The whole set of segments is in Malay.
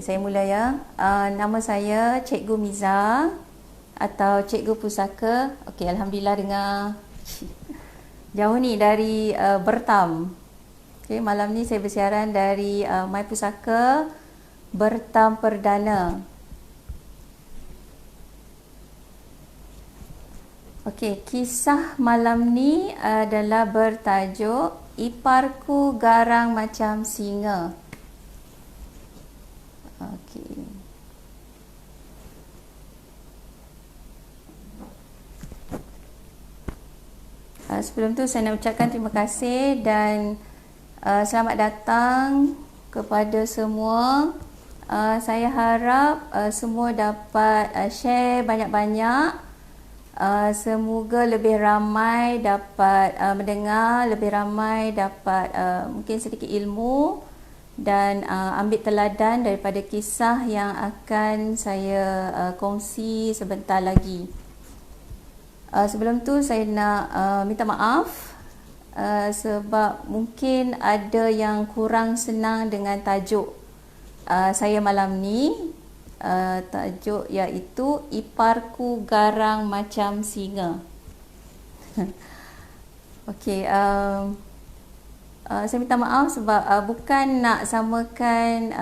saya mula ya. Nama saya Cikgu Miza atau Cikgu Pusaka. Okey, alhamdulillah dengar jauh ni dari Bertam. Okey, malam ni saya bersiaran dari My Pusaka Bertam Perdana. Okey, kisah malam ni adalah bertajuk Iparku Garang Macam Singa. Okey. Sebelum tu saya nak ucapkan terima kasih dan selamat datang kepada semua. Saya harap semua dapat share banyak-banyak. Semoga lebih ramai dapat mendengar, lebih ramai dapat mungkin sedikit ilmu dan ambil teladan daripada kisah yang akan saya kongsi sebentar lagi. Sebelum tu saya nak minta maaf sebab mungkin ada yang kurang senang dengan tajuk saya malam ni. Tajuk iaitu Iparku Garang Macam Singa. Okey, saya minta maaf sebab bukan nak samakan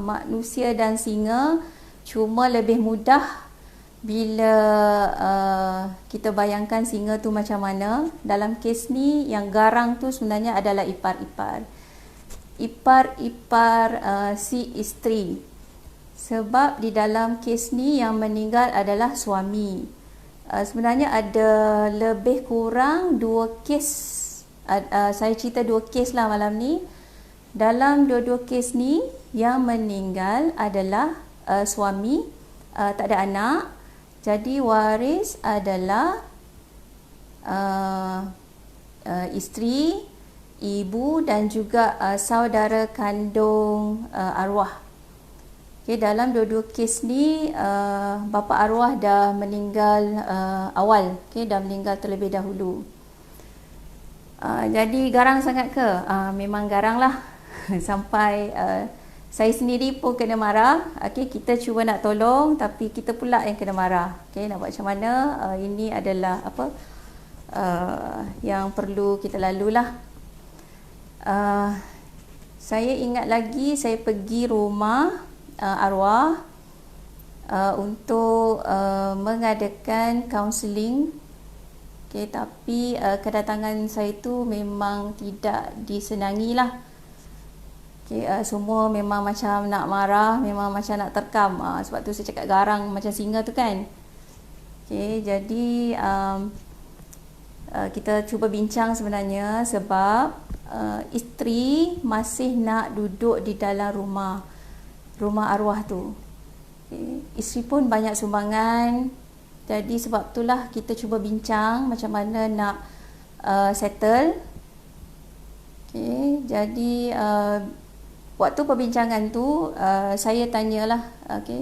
manusia dan singa, cuma lebih mudah bila kita bayangkan singa tu macam mana. Dalam kes ni yang garang tu sebenarnya adalah ipar-ipar si isteri, sebab di dalam kes ni yang meninggal adalah suami. Sebenarnya ada lebih kurang 2 kes. Saya cerita 2 kes lah malam ni. Dalam dua-dua kes ni yang meninggal adalah suami, tak ada anak. Jadi waris adalah isteri, ibu dan juga saudara kandung arwah. Okay, dalam dua-dua kes ni bapa arwah dah meninggal awal. Okay, dah meninggal terlebih dahulu. Jadi garang sangat ke? Memang garang lah. Sampai saya sendiri pun kena marah. Okay, kita cuba nak tolong tapi kita pula yang kena marah. Okay, nak buat macam mana? Ini adalah apa yang perlu kita lalulah. Saya ingat lagi saya pergi rumah arwah untuk mengadakan kaunseling. Okay, tapi kedatangan saya tu memang tidak disenangi lah. Okay, semua memang macam nak marah, memang macam nak terkam. Sebab tu saya cakap garang macam singa tu kan. Okay, jadi kita cuba bincang sebenarnya sebab isteri masih nak duduk di dalam rumah arwah tu. Okay, isteri pun banyak sumbangan. Jadi sebab itulah kita cuba bincang macam mana nak settle. Okay, jadi waktu perbincangan tu saya tanyalah,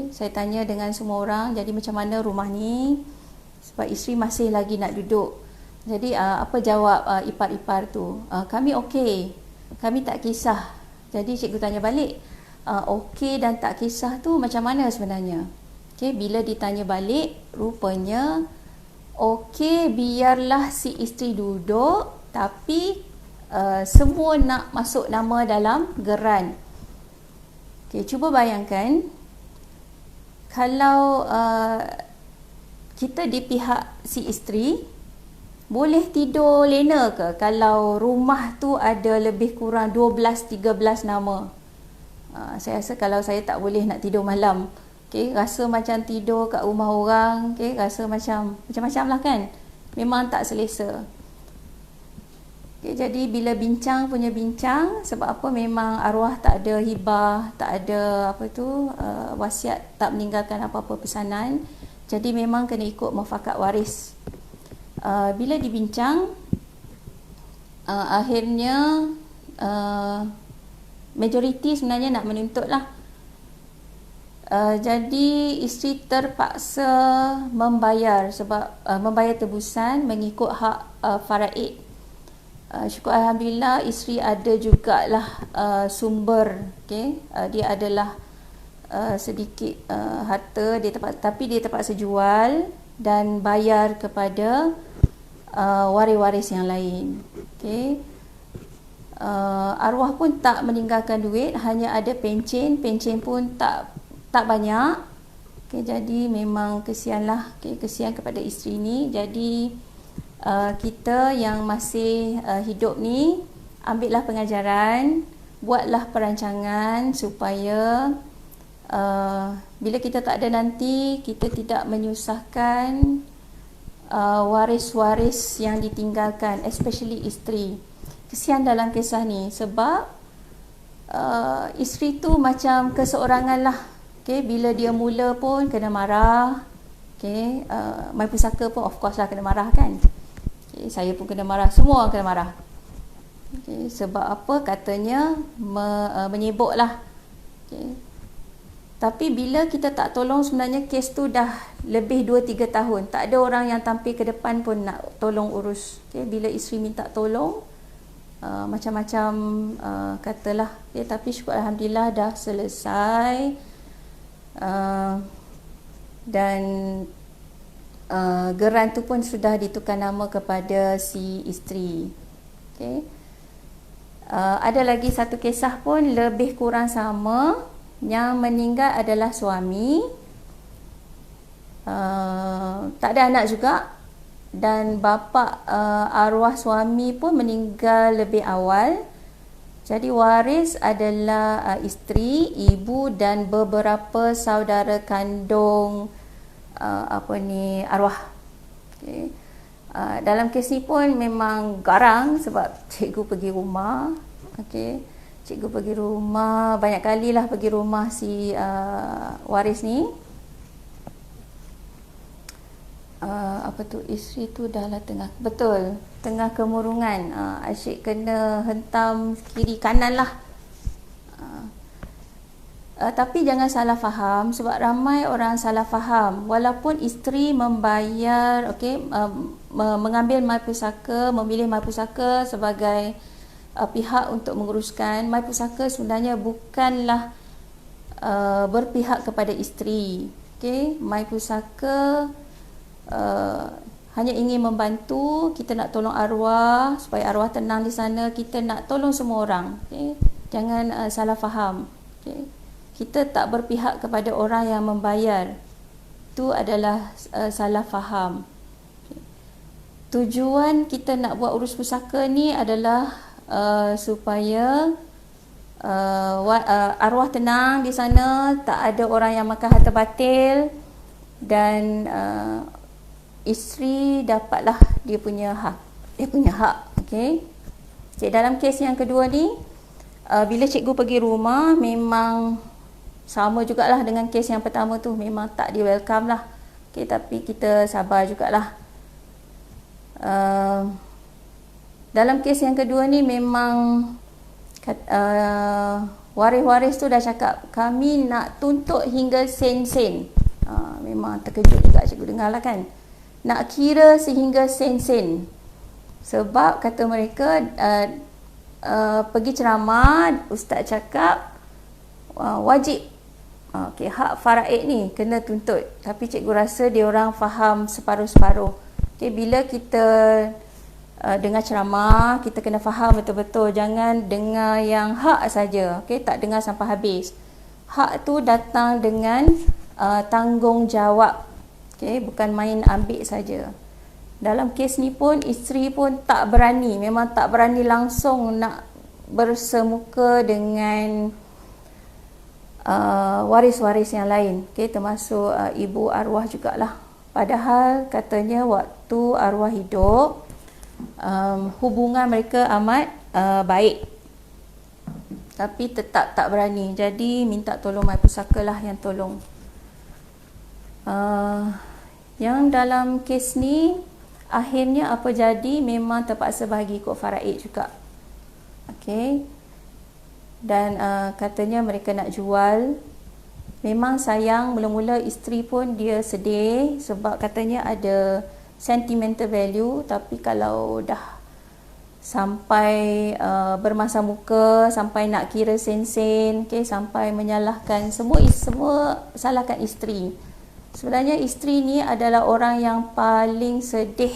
saya tanya dengan semua orang, jadi macam mana rumah ni, sebab isteri masih lagi nak duduk. Jadi apa jawab ipar-ipar tu? Kami okey, kami tak kisah. Jadi cikgu tanya balik, okey dan tak kisah tu macam mana sebenarnya? Okay, bila ditanya balik, rupanya okey biarlah si isteri duduk, tapi semua nak masuk nama dalam geran. Okay, cuba bayangkan kalau kita di pihak si isteri, boleh tidur lena ke kalau rumah tu ada lebih kurang 12-13 nama? Saya rasa kalau saya tak boleh nak tidur malam. Okay, rasa macam tidur kat rumah orang. Okay, rasa macam-macam lah kan. Memang tak selesa. Okay, jadi bila bincang, sebab apa memang arwah tak ada hibah, tak ada wasiat, tak meninggalkan apa-apa pesanan. Jadi memang kena ikut mufakat waris. Bila dibincang, akhirnya majoriti sebenarnya nak menuntut lah. Jadi isteri terpaksa membayar sebab membayar tebusan mengikut hak faraid. Syukur alhamdulillah isteri ada jugalah sumber. Okay? Dia adalah sedikit harta, tapi dia terpaksa jual dan bayar kepada waris-waris yang lain. Okey. Arwah pun tak meninggalkan duit, hanya ada pencen pun tak banyak. Okay, jadi memang kesianlah, kesian kepada isteri ni. Jadi kita yang masih hidup ni, ambillah pengajaran, buatlah perancangan supaya bila kita tak ada nanti, kita tidak menyusahkan waris-waris yang ditinggalkan, especially isteri. Kesian dalam kisah ni sebab isteri tu macam keseorangan lah. Okay, bila dia mula pun kena marah. Okay, my pusaka pun of course lah kena marah kan. Okay, saya pun kena marah, semua orang kena marah. Okay, sebab apa? Katanya menyebok lah. Okay. Tapi bila kita tak tolong, sebenarnya kes tu dah lebih 2-3 tahun. Tak ada orang yang tampil ke depan pun nak tolong urus. Okay, bila isteri minta tolong, macam-macam katalah. Okay, tapi syukur Alhamdulillah dah selesai. Dan geran tu pun sudah ditukar nama kepada si isteri. Okay. Ada lagi satu kisah pun lebih kurang sama. Yang meninggal adalah suami, tak ada anak juga, dan bapa arwah suami pun meninggal lebih awal. Jadi waris adalah isteri, ibu dan beberapa saudara kandung arwah. Okay. Dalam kes ni pun memang garang sebab cikgu pergi rumah. Okay. Cikgu pergi rumah, banyak kali lah pergi rumah si waris ni. Isteri tu dah lah tengah kemurungan. Asyik kena hentam kiri kanan lah. Tapi jangan salah faham, sebab ramai orang salah faham. Walaupun isteri membayar, mengambil MyPusaka, memilih MyPusaka sebagai pihak untuk menguruskan, MyPusaka sebenarnya bukanlah berpihak kepada isteri. MyPusaka hanya ingin membantu. Kita nak tolong arwah supaya arwah tenang di sana. Kita nak tolong semua orang. Jangan salah faham. Kita tak berpihak kepada orang yang membayar. Itu adalah salah faham. Tujuan kita nak buat urus pusaka ni adalah supaya arwah tenang di sana, tak ada orang yang makan harta batil, dan isteri dapatlah dia punya hak. Okay, dalam kes yang kedua ni, bila cikgu pergi rumah, memang sama jugalah dengan kes yang pertama tu, memang tak di welcome lah. Tapi kita sabar jugalah. Dalam kes yang kedua ni memang waris-waris tu dah cakap, kami nak tuntut hingga sen-sen. Memang terkejut juga cikgu dengar lah kan. Nak kira sehingga sen-sen. Sebab kata mereka pergi ceramah, ustaz cakap wajib. Hak faraid ni kena tuntut. Tapi cikgu rasa dia orang faham separuh-separuh. Bila kita dengar ceramah, kita kena faham betul-betul. Jangan dengar yang hak saja. Tak dengar sampai habis. Hak tu datang dengan tanggungjawab. Bukan main ambil saja. Dalam kes ni pun, isteri pun tak berani. Memang tak berani langsung nak bersemuka dengan waris-waris yang lain. Termasuk ibu arwah jugalah. Padahal katanya waktu arwah hidup, hubungan mereka amat baik. Tapi tetap tak berani. Jadi minta tolong MyPusaka lah yang tolong. Yang dalam kes ni, akhirnya apa jadi, memang terpaksa bahagi ikut faraid juga. Dan katanya mereka nak jual. Memang sayang, mula-mula isteri pun dia sedih sebab katanya ada sentimental value. Tapi kalau dah sampai bermasa muka, sampai nak kira sen-sen, okay, sampai menyalahkan, semua salahkan isteri. Sebenarnya isteri ni adalah orang yang paling sedih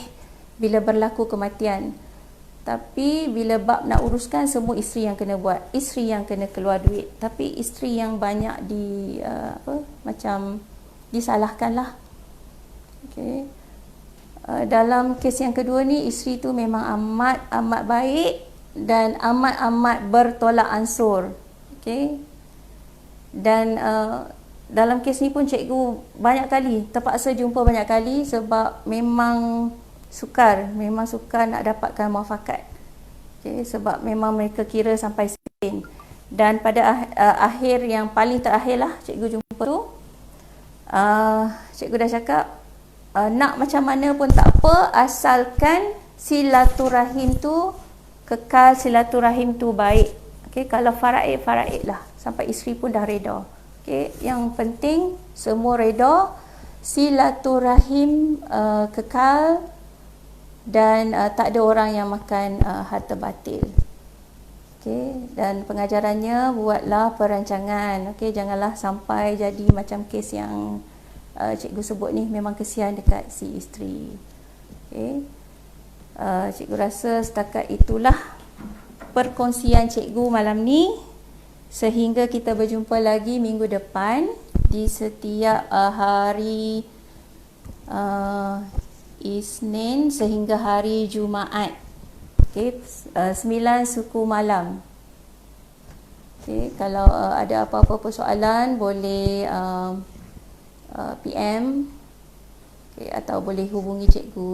bila berlaku kematian. Tapi bila bab nak uruskan, semua isteri yang kena buat, isteri yang kena keluar duit. Tapi isteri yang banyak macam disalahkan lah. Okay. Dalam kes yang kedua ni, isteri tu memang amat baik dan amat bertolak ansur. Okay. Dan dalam kes ni pun cikgu banyak kali terpaksa jumpa banyak kali sebab memang sukar nak dapatkan muafakat. Okay, sebab memang mereka kira sampai sen. Dan pada akhir yang paling terakhir lah cikgu jumpa tu, cikgu dah cakap nak macam mana pun tak apa, asalkan silaturahim tu kekal, silaturahim tu baik. Okay, kalau faraid lah, sampai isteri pun dah reda. Okay, yang penting semua reda, silaturahim kekal, dan tak ada orang yang makan harta batil. Okay, dan pengajarannya, buatlah perancangan. Okay, janganlah sampai jadi macam kes yang cikgu sebut ni, memang kesian dekat si isteri. Okay, cikgu rasa setakat itulah perkongsian cikgu malam ni. Sehingga kita berjumpa lagi minggu depan di setiap hari Isnin sehingga hari Jumaat. Okay, 9 suku malam. Okay, kalau ada apa-apa persoalan boleh PM, okay, atau boleh hubungi cikgu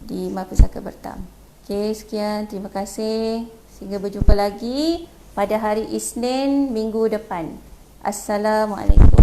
di Mapusaka Bertam. Okay, sekian, terima kasih. Sehingga berjumpa lagi pada hari Isnin minggu depan. Assalamualaikum.